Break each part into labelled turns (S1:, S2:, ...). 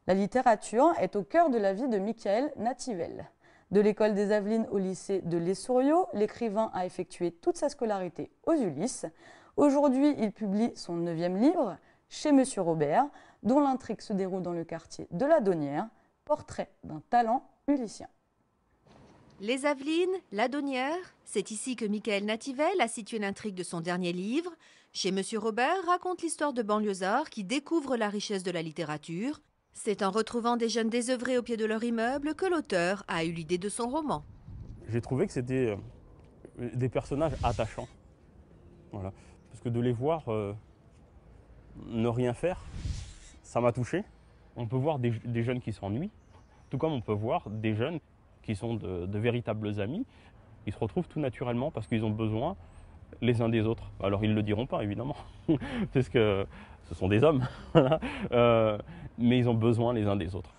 S1: La littérature est au cœur de la vie de Michael Nativelle. De l'école des Avelines au lycée de Les-Souriaux, l'écrivain a effectué toute sa scolarité aux Ulysses. Aujourd'hui, il publie son 9e livre, Chez Monsieur Robert, dont l'intrigue se déroule dans le quartier de la Donnière, portrait d'un talent ulyssien.
S2: Les Avelines, la Donnière, c'est ici que Michael Nativelle a situé l'intrigue de son dernier livre. Chez Monsieur Robert raconte l'histoire de banlieusards qui découvrent la richesse de la littérature. C'est en retrouvant des jeunes désœuvrés au pied de leur immeuble que l'auteur a eu l'idée de son roman.
S3: J'ai trouvé que c'était des personnages attachants. Voilà. Parce que de les voir ne rien faire, ça m'a touché. On peut voir des jeunes qui s'ennuient, tout comme on peut voir des jeunes qui sont de véritables amis. Ils se retrouvent tout naturellement parce qu'ils ont besoin les uns des autres. Alors ils ne le diront pas évidemment, parce que ce sont des hommes, mais ils ont besoin les uns des autres.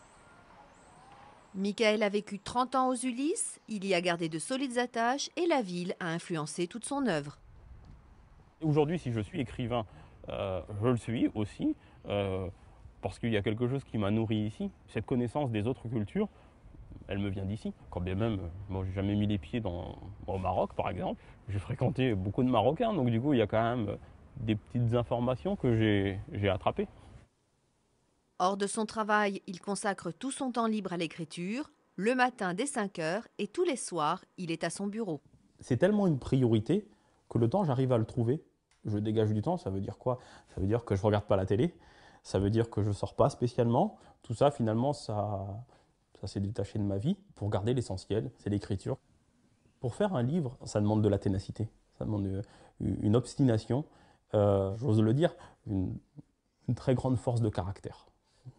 S2: Michael a vécu 30 ans aux Ulysses, il y a gardé de solides attaches et la ville a influencé toute son œuvre.
S3: Aujourd'hui, si je suis écrivain, je le suis aussi, parce qu'il y a quelque chose qui m'a nourri ici. Cette connaissance des autres cultures, elle me vient d'ici. Quand bien même, moi, j'ai jamais mis les pieds au Maroc, par exemple. J'ai fréquenté beaucoup de Marocains, donc du coup, il y a quand même des petites informations que j'ai attrapées.
S2: Hors de son travail, il consacre tout son temps libre à l'écriture. Le matin dès 5 heures et tous les soirs, il est à son bureau.
S3: C'est tellement une priorité que le temps, j'arrive à le trouver. Je dégage du temps, ça veut dire quoi? Ça veut dire que je ne regarde pas la télé, ça veut dire que je ne sors pas spécialement. Tout ça, finalement, ça s'est détaché de ma vie pour garder l'essentiel, c'est l'écriture. Pour faire un livre, ça demande de la ténacité, ça demande une obstination, j'ose le dire, une très grande force de caractère.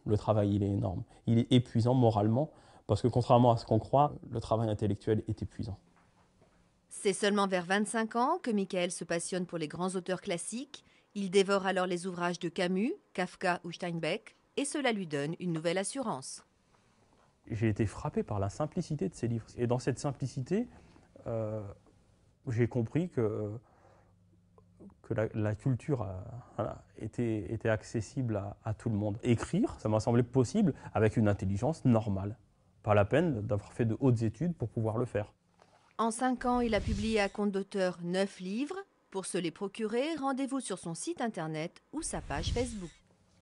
S3: Le travail, il est énorme. Il est épuisant moralement, parce que contrairement à ce qu'on croit, le travail intellectuel est épuisant.
S2: C'est seulement vers 25 ans que Michael se passionne pour les grands auteurs classiques. Il dévore alors les ouvrages de Camus, Kafka ou Steinbeck, et cela lui donne une nouvelle assurance.
S3: J'ai été frappé par la simplicité de ces livres. Et dans cette simplicité, j'ai compris que la culture était accessible à tout le monde. Écrire, ça m'a semblé possible avec une intelligence normale. Pas la peine d'avoir fait de hautes études pour pouvoir le faire.
S2: En 5 ans, il a publié à compte d'auteur 9 livres. Pour se les procurer, rendez-vous sur son site internet ou sa page Facebook.